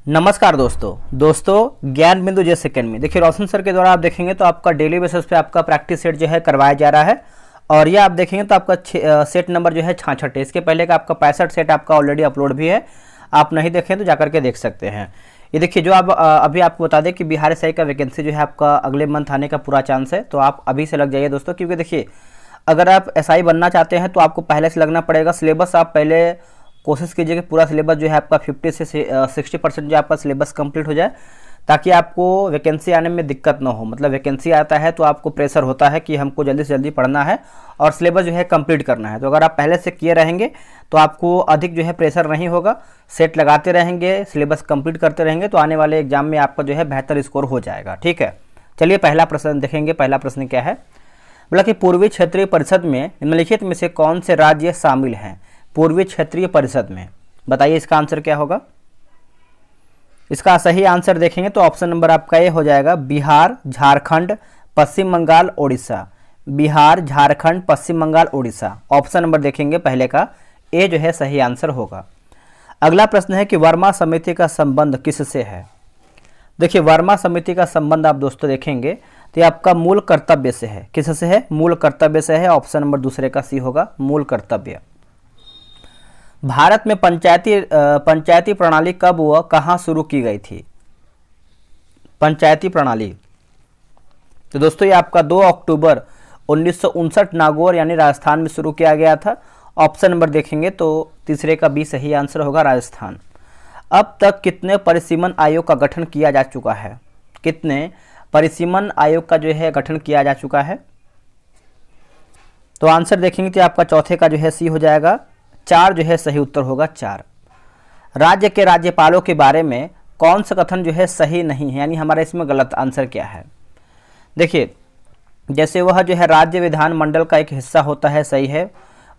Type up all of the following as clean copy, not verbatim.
नमस्कार दोस्तों ज्ञान बिंदु जे सेकंड में देखिए रोशन सर के द्वारा आप देखेंगे तो आपका डेली बेसिस पे आपका प्रैक्टिस सेट जो है करवाया जा रहा है। और ये आप देखेंगे तो आपका सेट नंबर जो है 66 है। इसके पहले का आपका 65 सेट आपका ऑलरेडी अपलोड भी है, आप नहीं देखें तो जाकर के देख सकते हैं। ये देखिए जो आप अभी आपको बता दें कि बिहार एसआई का वैकेंसी जो है आपका अगले मंथ आने का पूरा चांस है, तो आप अभी से लग जाइए दोस्तों। क्योंकि देखिए अगर आप एसआई बनना चाहते हैं तो आपको पहले से लगना पड़ेगा। सिलेबस आप पहले कोशिश कीजिए कि पूरा सिलेबस जो है आपका 50 से 60% जो आपका सिलेबस कंप्लीट हो जाए, ताकि आपको वैकेंसी आने में दिक्कत ना हो। मतलब वैकेंसी आता है तो आपको प्रेशर होता है कि हमको जल्दी से जल्दी पढ़ना है और सिलेबस जो है कंप्लीट करना है। तो अगर आप पहले से किए रहेंगे तो आपको अधिक जो है प्रेशर नहीं होगा। सेट लगाते रहेंगे, सिलेबस कंप्लीट करते रहेंगे तो आने वाले एग्जाम में आपका जो है बेहतर स्कोर हो जाएगा। ठीक है, चलिए पहला प्रश्न देखेंगे। पहला प्रश्न क्या है, बोला कि पूर्वी क्षेत्रीय परिषद में निम्नलिखित में से कौन से राज्य शामिल हैं। पूर्वी क्षेत्रीय परिषद में बताइए इसका आंसर क्या होगा। इसका सही आंसर देखेंगे तो ऑप्शन नंबर आपका ये हो जाएगा बिहार, झारखंड, पश्चिम बंगाल, ओडिशा। बिहार, झारखंड, पश्चिम बंगाल, ओडिशा। ऑप्शन नंबर देखेंगे पहले का ए जो है सही आंसर होगा। अगला प्रश्न है कि वर्मा समिति का संबंध किससे है। देखिए वर्मा समिति का संबंध आप दोस्तों देखेंगे तो ये आपका मूल कर्तव्य से है। किससे है? मूल कर्तव्य से है। ऑप्शन नंबर दूसरे का सी होगा, मूल कर्तव्य। भारत में पंचायती प्रणाली कब व कहां शुरू की गई थी। पंचायती प्रणाली तो दोस्तों ये आपका 2 अक्टूबर 1959 नागौर यानी राजस्थान में शुरू किया गया था। ऑप्शन नंबर देखेंगे तो तीसरे का बी सही आंसर होगा, राजस्थान। अब तक कितने परिसीमन आयोग का गठन किया जा चुका है। कितने परिसीमन आयोग का जो है गठन किया जा चुका है। तो आंसर देखेंगे तो आपका चौथे का जो है सी हो जाएगा, 4 जो है सही उत्तर होगा, 4। राज्य के राज्यपालों के बारे में कौन सा कथन जो है सही नहीं है, यानी हमारा इसमें गलत आंसर क्या है। देखिए जैसे वह जो है राज्य विधानमंडल का एक हिस्सा होता है, सही है।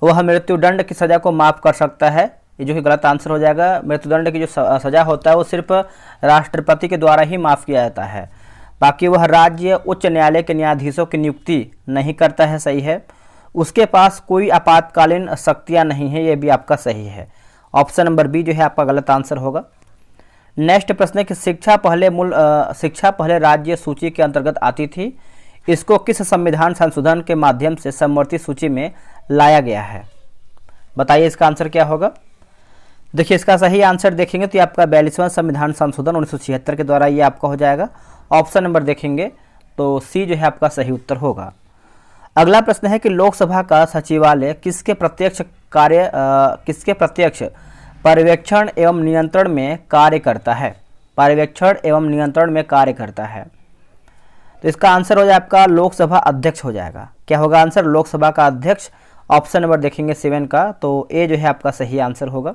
वह मृत्युदंड की सज़ा को माफ़ कर सकता है, ये जो कि गलत आंसर हो जाएगा। मृत्युदंड की जो सज़ा होता है वो सिर्फ राष्ट्रपति के द्वारा ही माफ़ किया जाता है। बाकी वह राज्य उच्च न्यायालय के न्यायाधीशों की नियुक्ति नहीं करता है, सही है। उसके पास कोई आपातकालीन शक्तियां नहीं है, ये भी आपका सही है। ऑप्शन नंबर बी जो है आपका गलत आंसर होगा। नेक्स्ट प्रश्न है कि शिक्षा पहले राज्य सूची के अंतर्गत आती थी। इसको किस संविधान संशोधन के माध्यम से समवर्ती सूची में लाया गया है। बताइए इसका आंसर क्या होगा। देखिए इसका सही आंसर देखेंगे तो ये आपका 42वां संविधान संशोधन 1976 के द्वारा ये आपका हो जाएगा। ऑप्शन नंबर देखेंगे तो सी जो है आपका सही उत्तर होगा। अगला प्रश्न है कि लोकसभा का सचिवालय किसके प्रत्यक्ष पर्यवेक्षण एवं नियंत्रण में कार्य करता है। पर्यवेक्षण एवं नियंत्रण में कार्य करता है। तो इसका आंसर हो जाए आपका लोकसभा अध्यक्ष हो जाएगा। क्या होगा आंसर? लोकसभा का अध्यक्ष। ऑप्शन नंबर देखेंगे 7 का, तो ए जो है आपका सही आंसर होगा।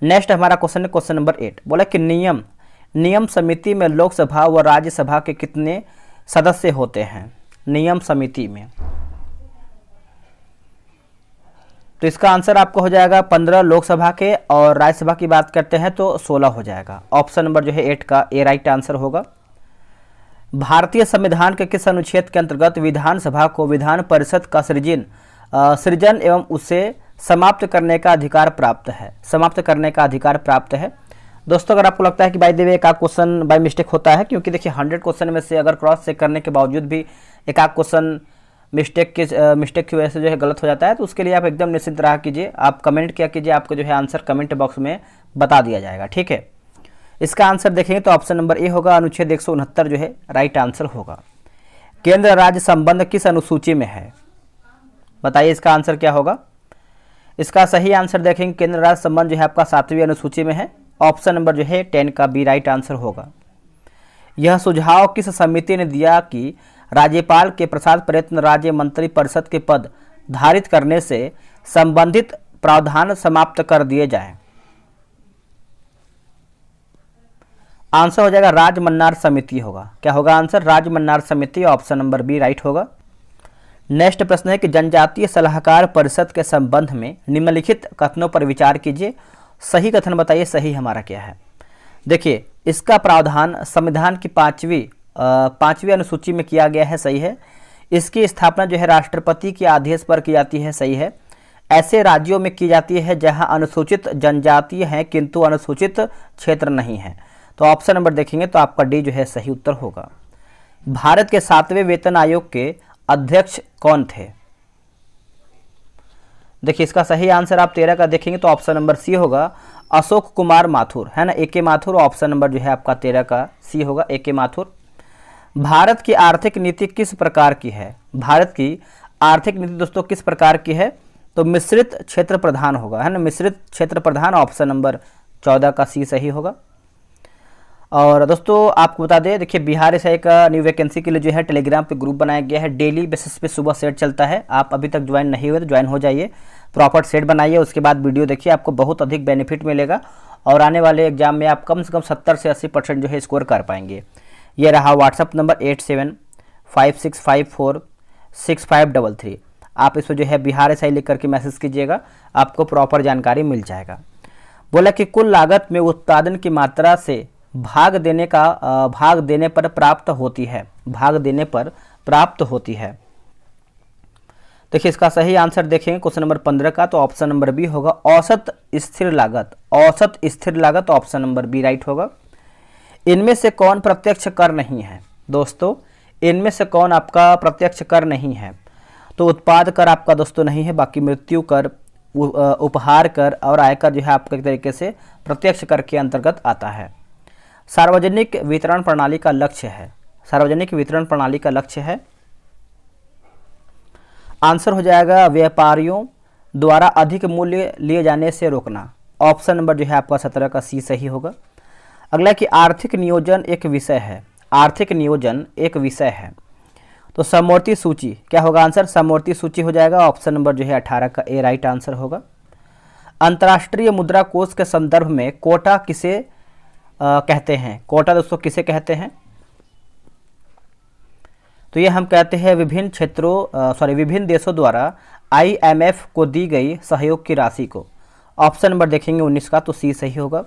नेक्स्ट हमारा क्वेश्चन है क्वेश्चन नंबर 8। बोला कि नियम समिति में लोकसभा व राज्यसभा के कितने सदस्य होते हैं। नियम समिति में तो इसका आंसर आपको हो जाएगा 15 लोकसभा के, और राज्यसभा की बात करते हैं तो 16 हो जाएगा। ऑप्शन नंबर जो है 8 का ए राइट आंसर होगा। भारतीय संविधान के किस अनुच्छेद के अंतर्गत विधानसभा को विधान परिषद का सृजन एवं उसे समाप्त करने का अधिकार प्राप्त है। समाप्त करने का अधिकार प्राप्त है। दोस्तों अगर आपको लगता है कि बाय द वे एक आध क्वेश्चन बाय मिस्टेक होता है, क्योंकि देखिए 100 क्वेश्चन में से अगर क्रॉस चेक करने के बावजूद भी एक आध क्वेश्चन मिस्टेक की वजह से जो है गलत हो जाता है, तो उसके लिए आप एकदम निश्चिंत रहा कीजिए। आप कमेंट किया कीजिए, आपको जो है आंसर कमेंट बॉक्स में बता दिया जाएगा। ठीक है, इसका आंसर देखेंगे तो ऑप्शन नंबर ए होगा, अनुच्छेद 169 जो है राइट आंसर होगा। केंद्र राज्य संबंध किस अनुसूची में है। बताइए इसका आंसर क्या होगा। इसका सही आंसर देखेंगे केंद्र राज्य संबंध जो है आपका 7वीं अनुसूची में है। ऑप्शन नंबर जो है 10 का बी राइट आंसर होगा। यह सुझाव किस समिति ने दिया कि राज्यपाल के प्रसाद प्रयत्न राज्य मंत्री परिषद के पद धारित करने से संबंधित प्रावधान समाप्त कर दिए जाएं। आंसर हो जाएगा राजमन्नार समिति होगा। क्या होगा आंसर? राजमन्नार समिति। ऑप्शन नंबर बी राइट होगा। नेक्स्ट प्रश्न है कि जनजातीय सलाहकार परिषद के संबंध में निम्नलिखित कथनों पर विचार कीजिए। सही कथन बताइए, सही हमारा क्या है। देखिए इसका प्रावधान संविधान की 5वीं अनुसूची में किया गया है, सही है। इसकी स्थापना जो है राष्ट्रपति के आदेश पर की जाती है, सही है। ऐसे राज्यों में की जाती है जहां अनुसूचित जनजाति हैं किंतु अनुसूचित क्षेत्र नहीं है। तो ऑप्शन नंबर देखेंगे तो आपका डी जो है सही उत्तर होगा। भारत के 7वें वेतन आयोग के अध्यक्ष कौन थे? देखिए इसका सही आंसर आप 13 का देखेंगे तो ऑप्शन नंबर सी होगा, अशोक कुमार माथुर, है ना, ए.के. माथुर। ऑप्शन नंबर जो है आपका 13 का सी होगा, ए.के. माथुर। भारत की आर्थिक नीति किस प्रकार की है? भारत की आर्थिक नीति दोस्तों किस प्रकार की है? तो मिश्रित क्षेत्र प्रधान होगा, है ना, मिश्रित क्षेत्र प्रधान। ऑप्शन नंबर 14 का सी सही होगा। और दोस्तों आपको बता दें, देखिए बिहार एसआई का न्यू वैकेंसी के लिए जो है टेलीग्राम पे ग्रुप बनाया गया है। डेली बेसिस पे सुबह सेट चलता है। आप अभी तक ज्वाइन नहीं हुए तो ज्वाइन हो जाइए, प्रॉपर सेट बनाइए, उसके बाद वीडियो देखिए, आपको बहुत अधिक बेनिफिट मिलेगा और आने वाले एग्जाम में आप कम से कम 70 से 80% जो है स्कोर कर पाएंगे। ये रहा व्हाट्सअप नंबर 8756546533। आप इसको जो है बिहार एसआई लिख करके मैसेज कीजिएगा, आपको प्रॉपर जानकारी मिल जाएगा। बोला कि कुल लागत में उत्पादन की मात्रा से भाग देने पर प्राप्त होती है, भाग देने पर प्राप्त होती है। देखिए इसका सही आंसर देखेंगे क्वेश्चन नंबर 15 का तो ऑप्शन नंबर बी होगा, औसत स्थिर लागत। औसत स्थिर लागत ऑप्शन नंबर बी राइट होगा। इनमें से कौन प्रत्यक्ष कर नहीं है? दोस्तों इनमें से कौन आपका प्रत्यक्ष कर नहीं है? तो उत्पाद कर आपका दोस्तों नहीं है, बाकी मृत्यु कर, उपहार कर और आयकर जो है आपके तरीके से प्रत्यक्ष कर के अंतर्गत आता है। सार्वजनिक वितरण प्रणाली का लक्ष्य है, सार्वजनिक वितरण प्रणाली का लक्ष्य है, आंसर हो जाएगा व्यापारियों द्वारा अधिक मूल्य लिए जाने से रोकना। ऑप्शन नंबर जो है आपका 17 का सी सही होगा। अगला कि आर्थिक नियोजन एक विषय है, आर्थिक नियोजन एक विषय है, तो समवर्ती सूची क्या होगा आंसर? समवर्ती सूची हो जाएगा। ऑप्शन नंबर जो है 18 का ए राइट आंसर होगा। अंतर्राष्ट्रीय मुद्रा कोष के संदर्भ में कोटा किसे कहते हैं? कोटा दोस्तों किसे कहते हैं? तो ये हम कहते हैं विभिन्न क्षेत्रों विभिन्न देशों द्वारा IMF को दी गई सहयोग की राशि को। ऑप्शन नंबर देखेंगे 19 का तो सी सही होगा।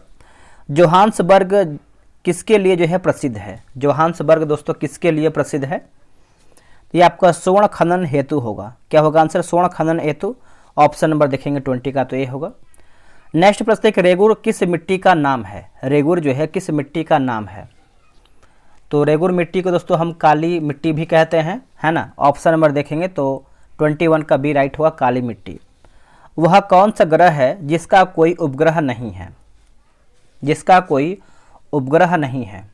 जोहान्सबर्ग किसके लिए जो है प्रसिद्ध है? जोहान्सबर्ग दोस्तों किसके लिए प्रसिद्ध है? ये आपका स्वर्ण खनन हेतु होगा। क्या होगा आंसर? स्वर्ण खनन हेतु। ऑप्शन नंबर देखेंगे 20 का तो ये होगा। नेक्स्ट प्रश्न है, रेगुर किस मिट्टी का नाम है? रेगुर जो है किस मिट्टी का नाम है? तो रेगुर मिट्टी को दोस्तों हम काली मिट्टी भी कहते हैं, है ना। ऑप्शन नंबर देखेंगे तो 21 का बी राइट हुआ, काली मिट्टी। वह कौन सा ग्रह है जिसका कोई उपग्रह नहीं है? जिसका कोई उपग्रह नहीं है,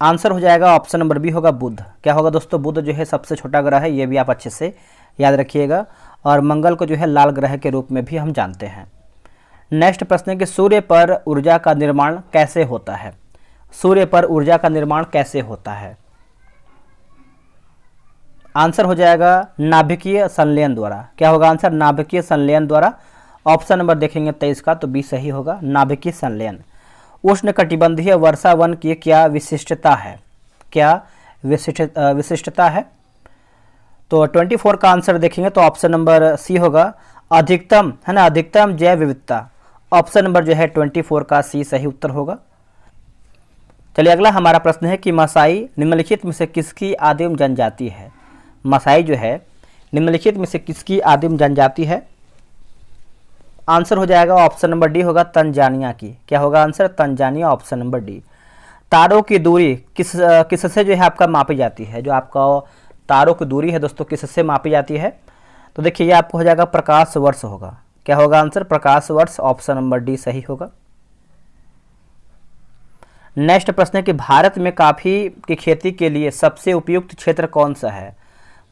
आंसर हो जाएगा ऑप्शन नंबर बी होगा, बुध। क्या होगा दोस्तों? बुध जो है सबसे छोटा ग्रह है, ये भी आप अच्छे से याद रखिएगा। और मंगल को जो है लाल ग्रह के रूप में भी हम जानते हैं। नेक्स्ट प्रश्न है कि सूर्य पर ऊर्जा का निर्माण कैसे होता है? सूर्य पर ऊर्जा का निर्माण कैसे होता है? आंसर हो जाएगा नाभिकीय संलयन द्वारा। क्या होगा आंसर? नाभिकीय संलयन द्वारा। ऑप्शन नंबर देखेंगे 23 का तो बी सही होगा, नाभिकीय संलयन। उष्णकटिबंधीय वर्षा वन की क्या विशिष्टता है? क्या विशिष्टता है? तो 24 का आंसर देखेंगे तो ऑप्शन नंबर सी होगा, अधिकतम, है ना, अधिकतम जैव विविधता। ऑप्शन नंबर जो है 24 का सी सही उत्तर होगा। चलिए अगला हमारा प्रश्न है कि मसाई निम्नलिखित में से किसकी आदिम जनजाति है? मसाई जो है निम्नलिखित में से किसकी आदिम जनजाति है? आंसर हो जाएगा ऑप्शन नंबर डी होगा, तंजानिया की। क्या होगा answer? Tanzania. Option number D. तारों की दूरी किससे जो है आपका मापी जाती है? जो आपका तारों की दूरी है दोस्तों किससे मापी जाती है? तो देखिए ये आपको हो जाएगा प्रकाश वर्ष होगा। क्या होगा आंसर? प्रकाश वर्ष। ऑप्शन नंबर डी सही होगा। नेक्स्ट प्रश्न है कि भारत में कॉफी की खेती के लिए सबसे उपयुक्त क्षेत्र कौन सा है?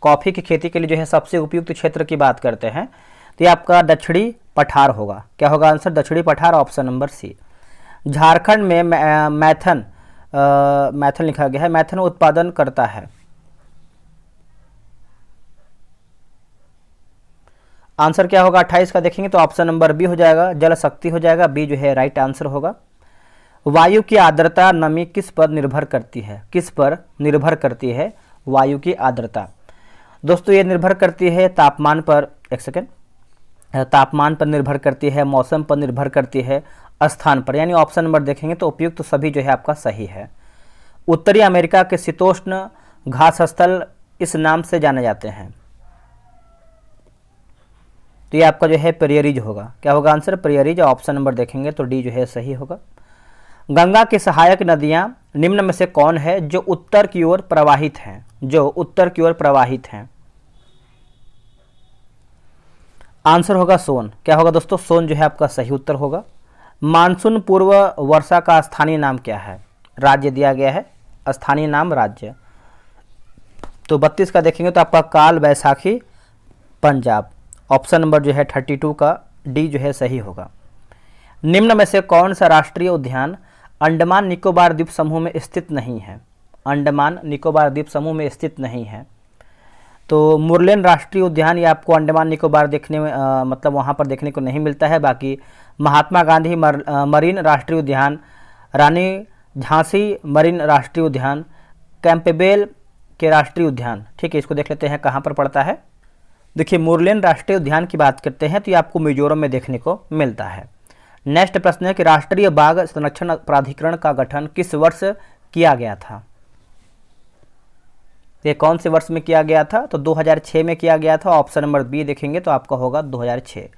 कॉफी की खेती के लिए जो है सबसे उपयुक्त क्षेत्र की बात करते हैं तो ये आपका दक्षिणी पठार होगा। क्या होगा आंसर? दक्षिणी पठार। ऑप्शन नंबर सी। झारखंड में मैथन लिखा गया है, मैथन उत्पादन करता है। आंसर क्या होगा? 28 का देखेंगे तो ऑप्शन नंबर बी हो जाएगा, जल शक्ति हो जाएगा। बी जो है राइट आंसर होगा। वायु की आर्द्रता नमी किस पर निर्भर करती है? किस पर निर्भर करती है वायु की आर्द्रता? दोस्तों ये निर्भर करती है तापमान पर, एक सेकेंड, तापमान पर निर्भर करती है, मौसम पर निर्भर करती है, स्थान पर। यानी ऑप्शन नंबर देखेंगे तो उपयुक्त तो सभी जो है आपका सही है। उत्तरी अमेरिका के शीतोष्ण घास स्थल इस नाम से जाने जाते हैं। तो ये आपका जो है पेरियरिज होगा। क्या होगा आंसर? पेरियरिज। ऑप्शन नंबर देखेंगे तो डी जो है सही होगा। गंगा की सहायक नदियां निम्न में से कौन है जो उत्तर की ओर प्रवाहित हैं? जो उत्तर की ओर प्रवाहित हैं। आंसर होगा सोन। क्या होगा दोस्तों? सोन जो है आपका सही उत्तर होगा। मानसून पूर्व वर्षा का स्थानीय नाम क्या है? राज्य दिया गया है, स्थानीय नाम राज्य। तो 32 का देखेंगे तो आपका काल बैसाखी पंजाब। ऑप्शन नंबर जो है 32 का डी जो है सही होगा। निम्न में से कौन सा राष्ट्रीय उद्यान अंडमान निकोबार द्वीप समूह में स्थित नहीं है? अंडमान निकोबार द्वीप समूह में स्थित नहीं है। तो मुरलेन राष्ट्रीय उद्यान ये आपको अंडमान निकोबार देखने में मतलब वहाँ पर देखने को नहीं मिलता है। बाकी महात्मा गांधी मरीन राष्ट्रीय उद्यान, रानी झांसी मरीन राष्ट्रीय उद्यान, कैंपबेल के राष्ट्रीय उद्यान, ठीक है, इसको देख लेते हैं कहाँ पर पड़ता है। देखिए मुरलेन राष्ट्रीय उद्यान की बात करते हैं तो ये आपको मिजोरम में देखने को मिलता है। नेक्स्ट प्रश्न है कि राष्ट्रीय बाघ संरक्षण प्राधिकरण का गठन किस वर्ष किया गया था? ये कौन से वर्ष में किया गया था? तो 2006 में किया गया था। ऑप्शन नंबर बी देखेंगे तो आपका होगा 2006।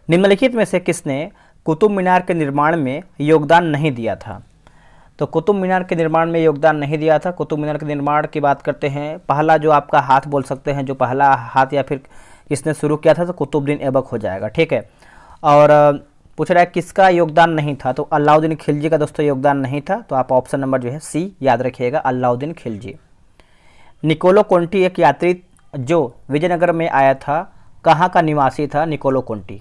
निम्नलिखित में से किसने कुतुब मीनार के निर्माण में योगदान नहीं दिया था? तो कुतुब मीनार के निर्माण में योगदान नहीं दिया था। कुतुब मीनार के निर्माण की बात करते हैं, पहला जो आपका हाथ बोल सकते हैं, जो पहला हाथ या फिर किसने शुरू किया था, तो कुतुबुद्दीन ऐबक हो जाएगा, ठीक है। और पूछ रहा है किसका योगदान नहीं था? तो अलाउद्दीन खिलजी का दोस्तों योगदान नहीं था। तो आप ऑप्शन नंबर जो है सी याद रखिएगा, अलाउद्दीन खिलजी। निकोलो कोंटी एक यात्री जो विजयनगर में आया था, कहाँ का निवासी था निकोलो कोंटी?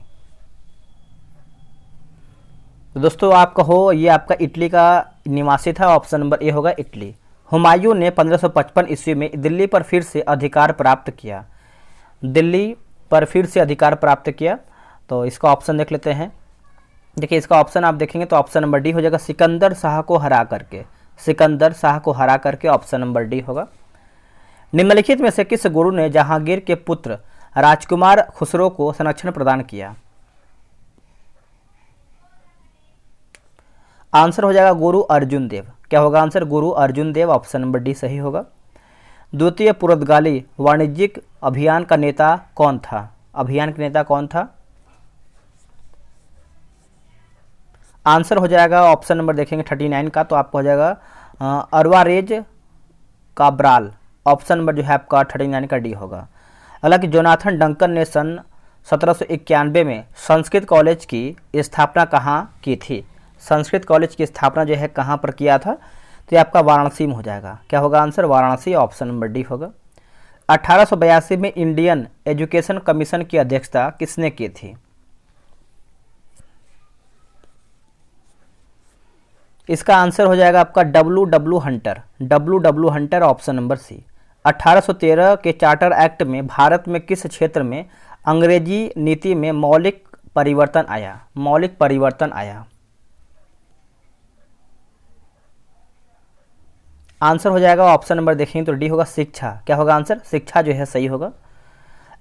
तो दोस्तों आप कहो ये आपका इटली का निवासी था। ऑप्शन नंबर ए होगा इटली। हुमायूं ने 1555 ईस्वी में दिल्ली पर फिर से अधिकार प्राप्त किया। दिल्ली पर फिर से अधिकार प्राप्त किया, तो इसका ऑप्शन देख लेते हैं। देखिए इसका ऑप्शन आप देखेंगे तो ऑप्शन नंबर डी हो जाएगा, सिकंदर शाह को हरा करके। सिकंदर शाह को हरा करके ऑप्शन नंबर डी होगा। निम्नलिखित में से किस गुरु ने जहांगीर के पुत्र राजकुमार खुसरो को संरक्षण प्रदान किया? आंसर हो जाएगा गुरु अर्जुन देव। क्या होगा आंसर? गुरु अर्जुन देव। ऑप्शन नंबर डी सही होगा। द्वितीय पुर्तगाली वाणिज्यिक अभियान का नेता कौन था? अभियान का नेता कौन था? आंसर हो जाएगा ऑप्शन नंबर देखेंगे 39 का, तो आपको हो जाएगा अरवारेज काब्राल। ऑप्शन नंबर जो है आपका 39 का डी होगा। हालांकि जोनाथन डंकन ने सन 1791 में संस्कृत कॉलेज की स्थापना कहाँ की थी? संस्कृत कॉलेज की स्थापना जो है कहाँ पर किया था? तो ये आपका वाराणसी में हो जाएगा। क्या होगा answer? Varanasi. Option number D होगा। 1882 में इंडियन एजुकेशन कमीशन की अध्यक्षता किसने की थी? इसका आंसर हो जाएगा आपका W W Hunter. Option number C. 1813 के चार्टर एक्ट में भारत में किस क्षेत्र में अंग्रेजी नीति में मौलिक परिवर्तन आया? मौलिक परिवर्तन आया। आंसर हो जाएगा ऑप्शन नंबर देखेंगे तो डी होगा, शिक्षा। क्या होगा आंसर? शिक्षा जो है सही होगा।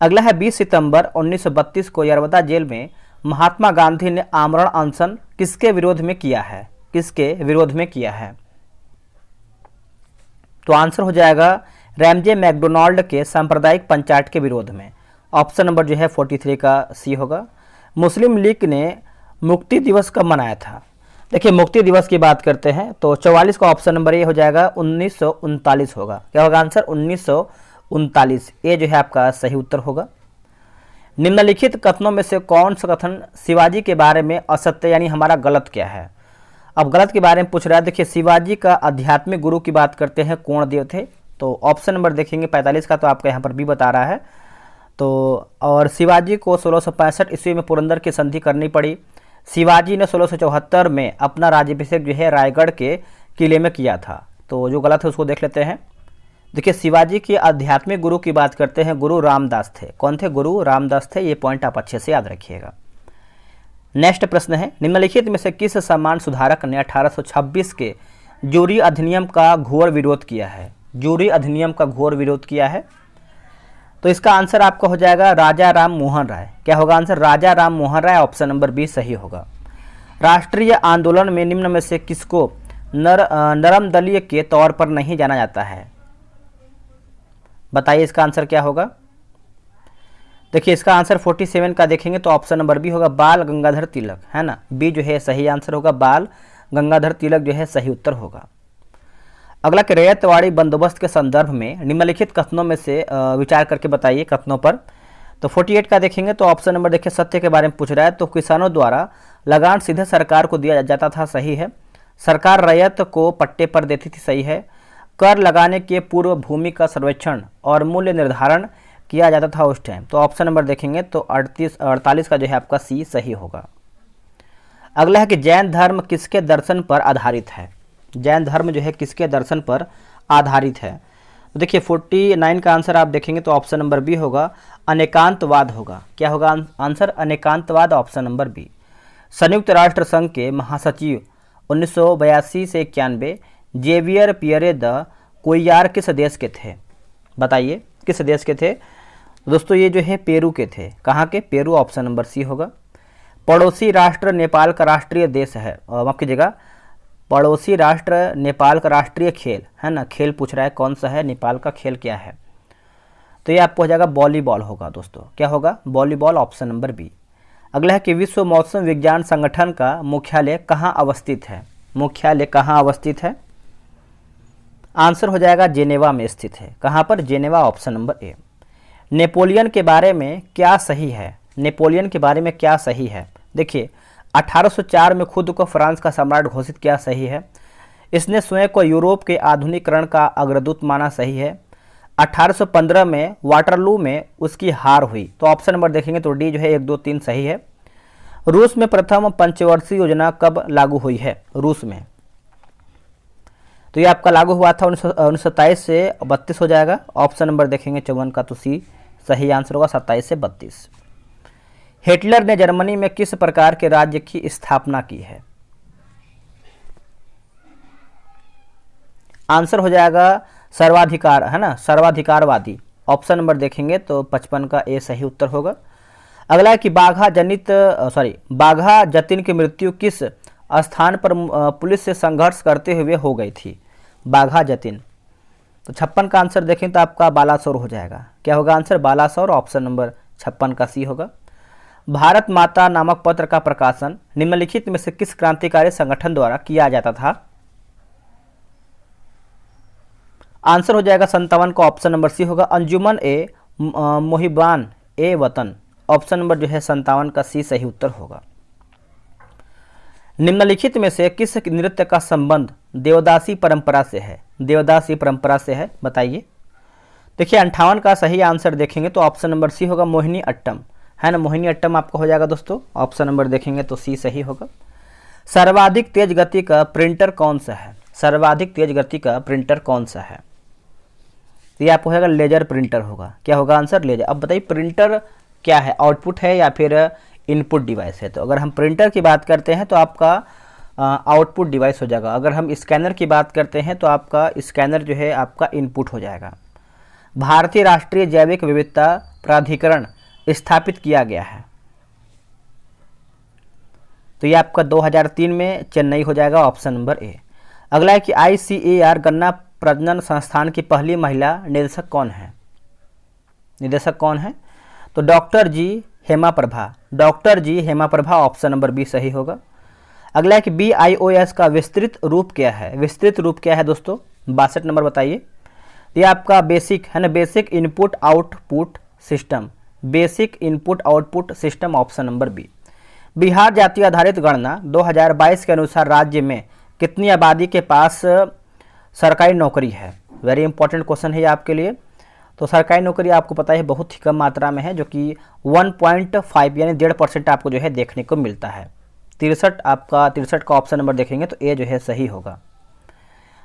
अगला है 20 सितंबर 1932 को यरवदा जेल में महात्मा गांधी ने आमरण अनशन किसके विरोध में किया है? किसके विरोध में किया है? तो आंसर हो जाएगा रैमजे मैकडोनाल्ड के सांप्रदायिक पंचायत के विरोध में। ऑप्शन नंबर जो है 43 का सी होगा। मुस्लिम लीग ने मुक्ति दिवस कब मनाया था? देखिए मुक्ति दिवस की बात करते हैं तो 44 का ऑप्शन नंबर ये हो जाएगा 1939 होगा। क्या होगा आंसर? 1939। ये जो है आपका सही उत्तर होगा। निम्नलिखित कथनों में से कौन सा कथन शिवाजी के बारे में असत्य यानी हमारा गलत क्या है? अब गलत के बारे में पूछ रहा है। देखिए शिवाजी का आध्यात्मिक गुरु की बात करते हैं कौन देव थे? तो ऑप्शन नंबर देखेंगे 45 का, तो आपका यहाँ पर भी बता रहा है। तो और शिवाजी को 1665 ईस्वी में पुरंदर की संधि करनी पड़ी। शिवाजी ने 1674 में अपना राज्याभिषेक जो है रायगढ़ के किले में किया था। तो जो गलत है उसको देख लेते हैं। देखिए शिवाजी के आध्यात्मिक गुरु की बात करते हैं, गुरु रामदास थे। कौन थे? गुरु रामदास थे। ये पॉइंट आप अच्छे से याद रखिएगा। नेक्स्ट प्रश्न है, निम्नलिखित में से किस सम्मान सुधारक ने 1826 के जूरी अधिनियम का घोर विरोध किया है? जूरी अधिनियम का घोर विरोध किया है। तो इसका आंसर आपका हो जाएगा राजा राम मोहन राय। क्या होगा आंसर? राजा Ram Mohan Roy. Option number B सही होगा। राष्ट्रीय आंदोलन में निम्न में से किसको नरम दलीय के तौर पर नहीं जाना जाता है? बताइए इसका आंसर क्या होगा? देखिए इसका आंसर 47 का देखेंगे तो ऑप्शन नंबर बी होगा, बाल गंगाधर तिलक, है ना। बी जो है सही आंसर होगा, बाल गंगाधर तिलक जो है सही उत्तर होगा। अगला कि रैयतवाड़ी बंदोबस्त के संदर्भ में निम्नलिखित कथनों में से विचार करके बताइए कथनों पर। तो 48 का देखेंगे तो ऑप्शन नंबर देखिए सत्य के बारे में पूछ रहा है। तो किसानों द्वारा लगान सीधे सरकार को दिया जाता था, सही है। सरकार रैयत को पट्टे पर देती थी, सही है। कर लगाने के पूर्व भूमि का सर्वेक्षण और मूल्य निर्धारण किया जाता था उस टाइम। तो ऑप्शन नंबर देखेंगे तो 48 का जो है आपका सी सही होगा। अगला है कि जैन धर्म किसके दर्शन पर आधारित है। जैन धर्म जो है किसके दर्शन पर आधारित है। तो देखिए 49 का आंसर आप देखेंगे तो ऑप्शन नंबर बी होगा, अनेकांतवाद होगा। क्या होगा आंसर? अनेकांतवाद, ऑप्शन नंबर बी। संयुक्त राष्ट्र संघ के महासचिव 1982 से 91 जेवियर पियरे द कोयार किस देश के थे? बताइए किस देश के थे दोस्तों? ये जो है पेरू के थे। कहाँ के? पेरू, ऑप्शन नंबर सी होगा। पड़ोसी राष्ट्र नेपाल का राष्ट्रीय देश है, माफ कीजिएगा, पड़ोसी राष्ट्र नेपाल का राष्ट्रीय खेल है ना, खेल पूछ रहा है कौन सा है, नेपाल का खेल क्या है? तो ये आपको हो जाएगा वॉलीबॉल होगा दोस्तों। क्या होगा? Volleyball, option number B. अगला है कि विश्व मौसम विज्ञान संगठन का मुख्यालय कहाँ अवस्थित है? मुख्यालय कहाँ अवस्थित है? आंसर हो जाएगा जेनेवा में स्थित है। कहाँ पर? Geneva, option number A. Napoleon के बारे में क्या सही है? नेपोलियन के बारे में क्या सही है? देखिए 1804 में खुद को फ्रांस का सम्राट घोषित किया, सही है। इसने स्वयं को यूरोप के आधुनिकीकरण का अग्रदूत माना, सही है। 1815 में वाटरलू में उसकी हार हुई। तो ऑप्शन नंबर देखेंगे तो डी जो है 1, 2, 3 सही है। रूस में प्रथम पंचवर्षीय योजना कब लागू हुई है? रूस में तो ये आपका लागू हुआ था 1927 से 32 हो जाएगा। ऑप्शन नंबर देखेंगे 54 का तो सी सही आंसर होगा, 27 से 32। हिटलर ने जर्मनी में किस प्रकार के राज्य की स्थापना की है? आंसर हो जाएगा सर्वाधिकार, है ना, सर्वाधिकारवादी। ऑप्शन नंबर देखेंगे तो 55 का ए सही उत्तर होगा। अगला है कि बाघा जतिन की मृत्यु किस स्थान पर पुलिस से संघर्ष करते हुए हो गई थी? बाघा जतिन। तो 56 का आंसर देखें तो आपका बालासोर हो जाएगा। क्या होगा आंसर? बालासोर, ऑप्शन नंबर 56 का सी होगा। भारत माता नामक पत्र का प्रकाशन निम्नलिखित में से किस क्रांतिकारी संगठन द्वारा किया जाता था? आंसर हो जाएगा 57 का ऑप्शन नंबर सी होगा, अंजुमन ए मोहिबान ए वतन। ऑप्शन नंबर जो है 57 का सी सही उत्तर होगा। निम्नलिखित में से किस नृत्य का संबंध देवदासी परंपरा से है? देवदासी परंपरा से है, बताइए। देखिए 58 का सही आंसर देखेंगे तो ऑप्शन नंबर सी होगा, मोहिनी अट्टम, है ना, मोहिनी अट्टम आपका हो जाएगा दोस्तों। ऑप्शन नंबर देखेंगे तो सी सही होगा। सर्वाधिक तेज गति का प्रिंटर कौन सा है? सर्वाधिक तेज गति का प्रिंटर कौन सा है? तो ये आपको होगा लेजर प्रिंटर होगा। क्या होगा आंसर? लेजर। अब बताइए प्रिंटर क्या है, आउटपुट है या फिर इनपुट डिवाइस है? तो अगर हम प्रिंटर की बात करते हैं तो आपका आउटपुट डिवाइस हो जाएगा। अगर हम स्कैनर की बात करते हैं तो आपका स्कैनर जो है आपका इनपुट हो जाएगा। भारतीय राष्ट्रीय जैविक विविधता प्राधिकरण स्थापित किया गया है, तो ये आपका 2003 में चेन्नई हो जाएगा, ऑप्शन नंबर ए। अगला है कि ICAR गन्ना प्रजनन संस्थान की पहली महिला निदेशक कौन है? निदेशक कौन है? तो doctor G Hema Prabha, doctor G Hema Prabha, option number B सही होगा। अगला है कि BIOS का विस्तृत रूप क्या है? विस्तृत रूप क्या है दोस्तों? 62 नंबर बताइए। ये आपका बेसिक है ना, basic input output system, basic input output system, option number B. Bihar जाति आधारित गणना 2022 के अनुसार राज्य में कितनी आबादी के पास सरकारी नौकरी है? वेरी इंपॉर्टेंट क्वेश्चन है ये आपके लिए। तो सरकारी नौकरी आपको पता है बहुत ही कम मात्रा में है, जो कि 1.5 यानी 1.5% आपको जो है देखने को मिलता है। 63 का ऑप्शन नंबर देखेंगे तो ए जो है सही होगा।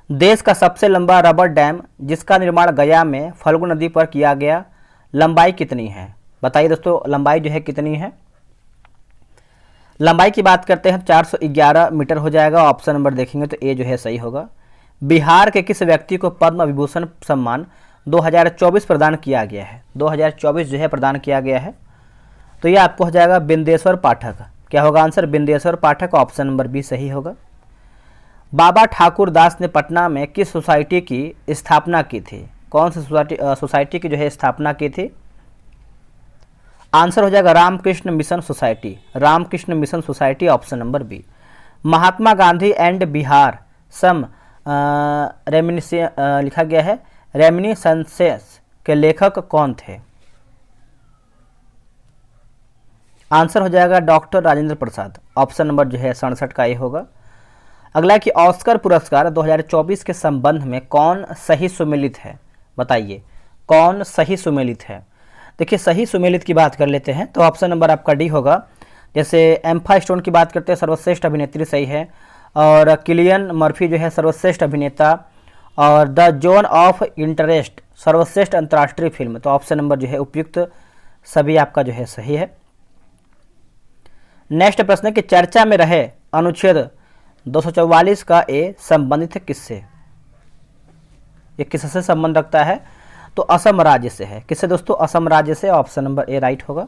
देश का सबसे लंबा रबर डैम जिसका निर्माण गया में फल्गु नदी पर किया गया, लंबाई कितनी है? बताइए दोस्तों लंबाई जो है कितनी है? लंबाई की बात करते हैं 411 मीटर हो जाएगा, ऑप्शन नंबर देखेंगे तो ए जो है सही होगा। बिहार के किस व्यक्ति को पद्म विभूषण सम्मान 2024 प्रदान किया गया है? 2024 जो है प्रदान किया गया है, तो ये आपको हो जाएगा बिंदेश्वर पाठक। क्या होगा आंसर? बिंदेश्वर पाठक, ऑप्शन नंबर बी सही होगा। बाबा ठाकुर दास ने पटना में किस सोसाइटी की स्थापना की थी? कौन सी सोसाइटी की जो है स्थापना की थी? आंसर हो जाएगा Ramakrishna mission society, Ramakrishna mission society option number B. Mahatma Gandhi and Bihar सम लिखा गया है रेमिनिसेंसेस के लेखक कौन थे? आंसर हो जाएगा doctor Rajendra Prasad, option number जो है 67 का ये होगा। अगला कि ऑस्कर पुरस्कार 2024 के संबंध में कौन सही सुमेलित है? बताइए कौन सही सुमेलित है? देखिए सही सुमेलित की बात कर लेते हैं तो ऑप्शन नंबर आपका डी होगा। जैसे एम्मा स्टोन की बात करते हैं सर्वश्रेष्ठ अभिनेत्री सही है, और किलियन मर्फी जो है सर्वश्रेष्ठ अभिनेता, और द जोन ऑफ इंटरेस्ट सर्वश्रेष्ठ अंतर्राष्ट्रीय फिल्म, तो ऑप्शन नंबर जो है उपयुक्त सभी आपका जो है सही है। नेक्स्ट प्रश्न है कि चर्चा में रहे अनुच्छेद 244 का ए संबंधित है किससे? ये किससे संबंध रखता है? तो असम राज्य से है। किससे दोस्तों? असम राज्य से, ऑप्शन नंबर ए राइट होगा।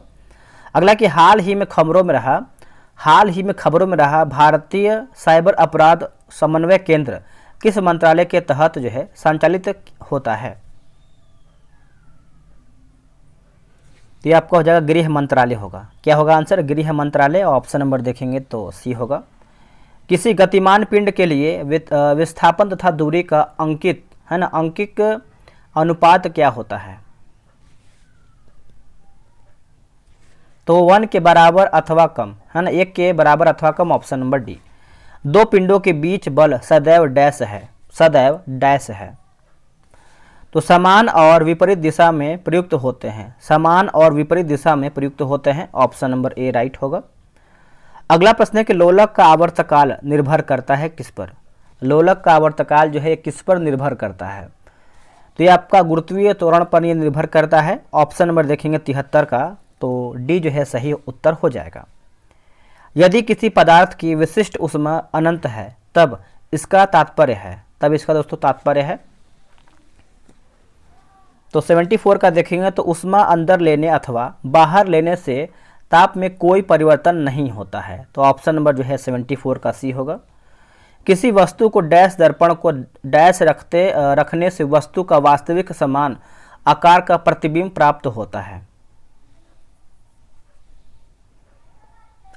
अगला कि हाल ही में खबरों में रहा भारतीय साइबर अपराध समन्वय केंद्र किस मंत्रालय के तहत जो है संचालित होता है? तो ये आपका हो जाएगा गृह मंत्रालय होगा। क्या होगा आंसर? गृह मंत्रालय, ऑप्शन नंबर देखेंगे तो सी होगा। किसी गतिमान पिंड के लिए विस्थापन तथा दूरी का अंकित है ना अंकिक अनुपात क्या होता है? तो 1 के बराबर अथवा कम है ना, 1 के बराबर अथवा कम, ऑप्शन नंबर डी। दो पिंडों के बीच बल सदैव डैश है, सदैव डैश है। तो समान और विपरीत दिशा में प्रयुक्त होते हैं, समान और विपरीत दिशा में प्रयुक्त होते हैं, ऑप्शन नंबर ए राइट होगा। अगला प्रश्न है कि लोलक का आवर्तकाल निर्भर करता है किस पर? लोलक का आवर्तकाल जो है किस पर निर्भर करता है? तो ये आपका गुरुत्वीय त्वरण पर ये निर्भर करता है, ऑप्शन नंबर देखेंगे 73 का, तो डी जो है सही उत्तर हो जाएगा। यदि किसी पदार्थ की विशिष्ट ऊष्मा अनंत है तब इसका तात्पर्य है, तब इसका दोस्तों तात्पर्य है, तो 74 का देखेंगे तो ऊष्मा अंदर लेने अथवा बाहर लेने से ताप में कोई परिवर्तन नहीं होता है, तो ऑप्शन नंबर जो है 74 का सी होगा। किसी वस्तु को डैश दर्पण को डैश रखने से वस्तु का वास्तविक समान आकार का प्रतिबिंब प्राप्त होता है।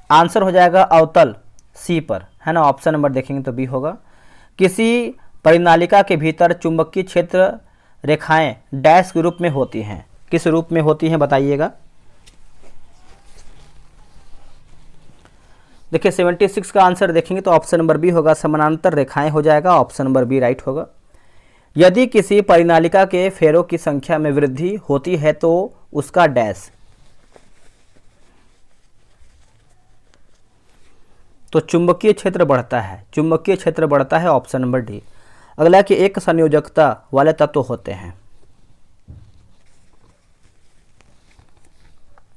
आंसर हो जाएगा अवतल सी पर है ना, ऑप्शन नंबर देखेंगे तो बी होगा। किसी परिनालिका के भीतर चुंबकीय क्षेत्र रेखाएं डैश के रूप में होती हैं, किस रूप में होती हैं बताइएगा? देखिए 76 का आंसर देखेंगे तो ऑप्शन नंबर बी होगा, समानांतर रेखाएं हो जाएगा, ऑप्शन नंबर बी राइट होगा। यदि किसी परिनालिका के फेरों की संख्या में वृद्धि होती है तो उसका डैश, तो चुंबकीय क्षेत्र बढ़ता है, चुंबकीय क्षेत्र बढ़ता है, ऑप्शन नंबर डी। अगला कि एक संयोजकता वाले तत्व होते हैं,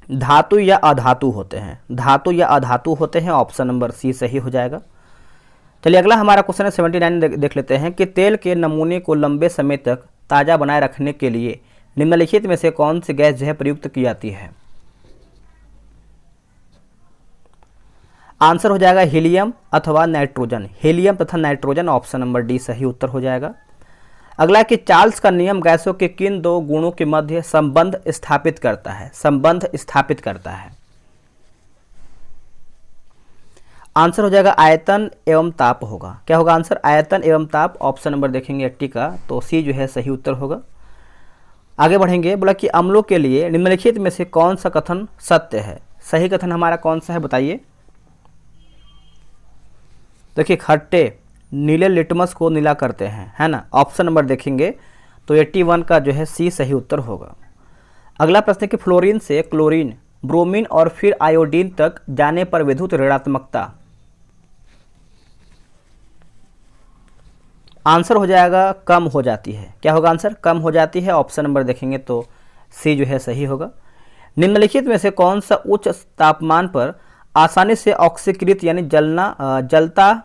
धातु या अधातु होते हैं, धातु या अधातु होते हैं, ऑप्शन नंबर सी सही हो जाएगा। चलिए अगला हमारा क्वेश्चन है 79 देख लेते हैं कि तेल के नमूने को लंबे समय तक ताज़ा बनाए रखने के लिए निम्नलिखित में से कौन सी गैस जो है प्रयुक्त की जाती है? आंसर हो जाएगा हीलियम अथवा नाइट्रोजन, हीलियम तथा नाइट्रोजन, ऑप्शन नंबर डी सही उत्तर हो जाएगा। अगला कि चार्ल्स का नियम गैसों के किन दो गुणों के मध्य संबंध स्थापित करता है? संबंध स्थापित करता है। आंसर हो जाएगा आयतन एवं ताप होगा। क्या होगा आंसर? आयतन एवं ताप, ऑप्शन नंबर देखेंगे 80 का, तो सी जो है सही उत्तर होगा। आगे बढ़ेंगे, बोला कि अम्लों के लिए निम्नलिखित में से कौन सा कथन सत्य है? सही कथन हमारा कौन सा है बताइए? देखिए खट्टे नीले लिटमस को नीला करते हैं है ना, ऑप्शन नंबर देखेंगे तो 81 का जो है सी सही उत्तर होगा। अगला प्रश्न है कि फ्लोरीन से क्लोरीन, ब्रोमीन और फिर आयोडीन तक जाने पर विद्युत ऋणात्मकता, आंसर हो जाएगा कम हो जाती है। क्या होगा आंसर? कम हो जाती है, ऑप्शन नंबर देखेंगे तो सी जो है सही होगा। निम्नलिखित में से कौन सा उच्च तापमान पर आसानी से ऑक्सीकृत यानी जलता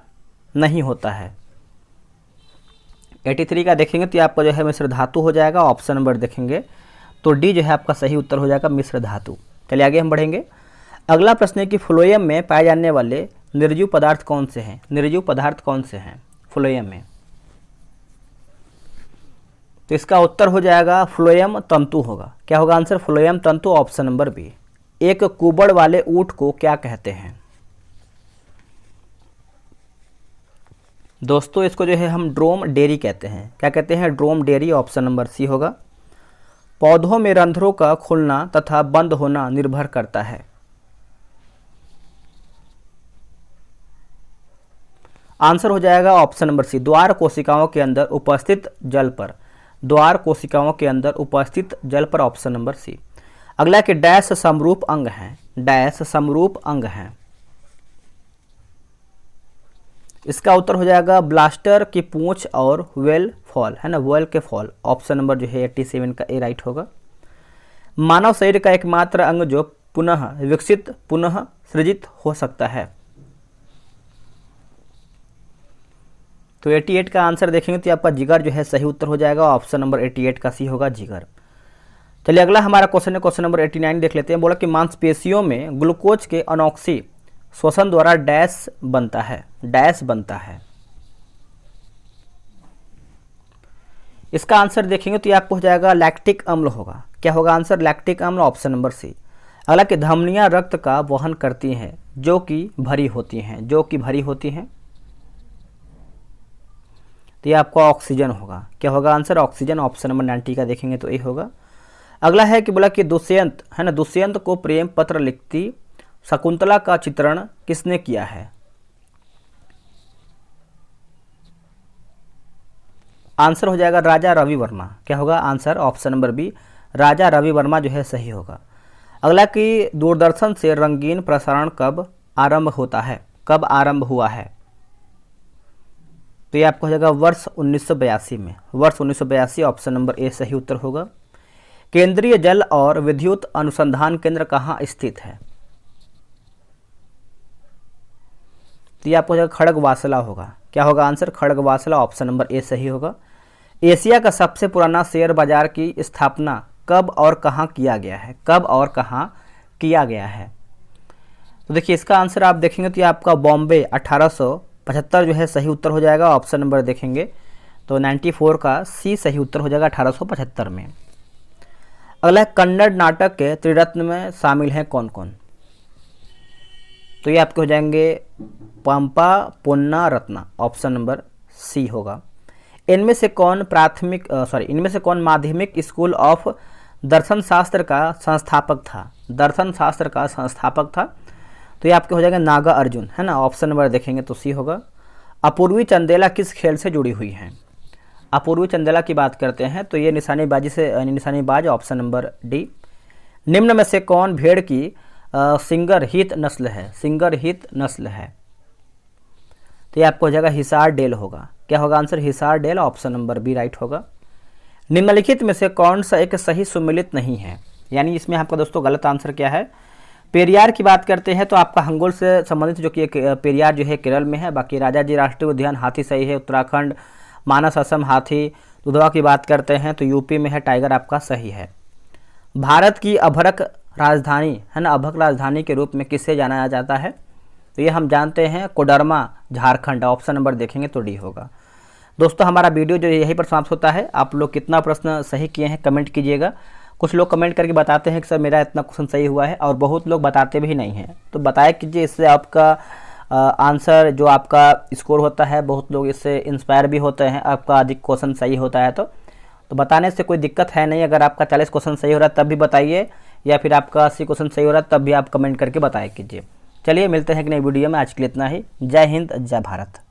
नहीं होता है? 83 का देखेंगे तो आपका जो है मिश्र धातु हो जाएगा, ऑप्शन नंबर देखेंगे तो डी जो है आपका सही उत्तर हो जाएगा मिश्र धातु। चलिए आगे हम बढ़ेंगे। अगला प्रश्न है कि फ्लोएम में पाए जाने वाले निर्जीव पदार्थ कौन से हैं? निर्जीव पदार्थ कौन से हैं फ्लोएम में? तो इसका उत्तर हो जाएगा फ्लोएम तंतु होगा। क्या होगा आंसर? फ्लोएम तंतु, ऑप्शन नंबर बी। एक कुबड़ वाले ऊंट को क्या कहते हैं? दोस्तों इसको जो है हम ड्रोम डेरी कहते हैं। क्या कहते हैं? ड्रोम डेरी। ऑप्शन नंबर सी होगा। पौधों में रंध्रों का खुलना तथा बंद होना निर्भर करता है। आंसर हो जाएगा ऑप्शन नंबर सी, द्वार कोशिकाओं के अंदर उपस्थित जल पर। द्वार कोशिकाओं के अंदर उपस्थित जल पर। Option number C. अगला कि डैश समरूप अंग हैं। डैश समरूप अंग हैं। इसका उत्तर हो जाएगा ब्लास्टर की पूंछ और वेल फॉल, है ना, वेल के फॉल। ऑप्शन नंबर जो है 87 का ए राइट होगा। मानव शरीर का एकमात्र अंग जो पुनः विकसित पुनः सृजित हो सकता है। तो 88 का आंसर देखेंगे तो आपका जिगर जो है सही उत्तर हो जाएगा। ऑप्शन नंबर 88 का सी होगा, जिगर। चलिए अगला हमारा क्वेश्चन है, क्वेश्चन नंबर 89 देख लेते हैं। बोला कि मांसपेशियों में ग्लूकोज के अनॉक्सी श्वसन द्वारा डैश बनता है। डैश बनता है। इसका आंसर देखेंगे तो ये आपको हो जाएगा लैक्टिक अम्ल होगा। क्या होगा आंसर? लैक्टिक अम्ल। Option number C. अगला कि धमनियां रक्त का वहन करती हैं जो कि भरी होती हैं। जो कि भरी होती हैं, तो ये आपका ऑक्सीजन होगा। क्या होगा आंसर? ऑक्सीजन। ऑप्शन नंबर 90 का देखेंगे तो ये होगा। अगला है कि बोला कि दुष्यंत, है ना, दुष्यंत को प्रेम पत्र लिखती शकुंतला का चित्रण किसने किया है? आंसर हो जाएगा राजा रवि वर्मा। क्या होगा answer? Option number B, Raja Ravi Varma जो है सही होगा। अगला कि दूरदर्शन से रंगीन प्रसारण कब आरंभ होता है? कब आरंभ हुआ है? तो ये आपको हो जाएगा वर्ष 1982 में। वर्ष 1982। ऑप्शन नंबर ए सही उत्तर होगा। केंद्रीय जल और विद्युत अनुसंधान केंद्र कहाँ स्थित है? तो ये आपको हो जाएगा खड़गवासला होगा। क्या होगा answer? Khadakwasla. Option number A सही होगा। एशिया का सबसे पुराना शेयर बाजार की स्थापना कब और कहाँ किया गया है? कब और कहाँ किया गया है? तो देखिए इसका आंसर आप देखेंगे तो ये आपका बॉम्बे 1875 जो है सही उत्तर हो जाएगा। ऑप्शन नंबर देखेंगे तो 94 का सी सही उत्तर हो जाएगा 1875 में। अगला कन्नड़ नाटक के त्रिरत्न में शामिल हैं कौन कौन? तो ये आपके हो जाएंगे पंपा पोन्ना रत्ना। ऑप्शन नंबर सी होगा। इनमें से कौन इनमें से कौन माध्यमिक स्कूल ऑफ दर्शन शास्त्र का संस्थापक था? दर्शन शास्त्र का संस्थापक था। तो ये आपके हो जाएगा नागा अर्जुन, है ना। ऑप्शन नंबर देखेंगे तो सी होगा। अपूर्वी चंदेला किस खेल से जुड़ी हुई हैं? अपूर्वी चंदेला की बात करते हैं तो ये निशानेबाज। Option number D. निम्न में से कौन भेड़ की सिंगर हित नस्ल है? सिंगर हित नस्ल है। तो ये आपको हो जाएगा हिसार डेल होगा। क्या होगा answer? Hisar dale. Option number B right होगा। निम्नलिखित में से कौन सा एक सही सुमेलित नहीं है? यानी इसमें आपका दोस्तों गलत आंसर क्या है? पेरियार की बात करते हैं तो आपका हंगोल से संबंधित जो कि पेरियार जो है केरल में है। बाकी राजाजी राष्ट्रीय उद्यान हाथी सही है, उत्तराखंड। मानस असम हाथी। दुधवा की बात करते हैं तो यूपी में है, टाइगर आपका सही है। भारत की अभ्रक राजधानी, है ना, अभ्रक राजधानी के रूप में किससे जाना जाता है? तो ये हम जानते हैं कोडरमा, झारखंड। ऑप्शन नंबर देखेंगे तो डी होगा। दोस्तों हमारा वीडियो जो यहीं पर समाप्त होता है। आप लोग कितना प्रश्न सही किए हैं कमेंट कीजिएगा। कुछ लोग कमेंट करके बताते हैं कि सर मेरा इतना क्वेश्चन सही हुआ है, और बहुत लोग बताते भी नहीं हैं। तो बताया कीजिए, इससे आपका आंसर जो आपका स्कोर होता है, बहुत लोग इससे इंस्पायर भी होते हैं। आपका अधिक क्वेश्चन सही होता है तो बताने से कोई दिक्कत है नहीं। अगर आपका 40 क्वेश्चन सही हो रहा है तब भी बताइए, या फिर आपका 80 क्वेश्चन सही हो रहा है तब भी आप कमेंट करके बताया कीजिए। चलिए मिलते हैं एक नई वीडियो में। आज के लिए इतना ही। जय हिंद, जय भारत।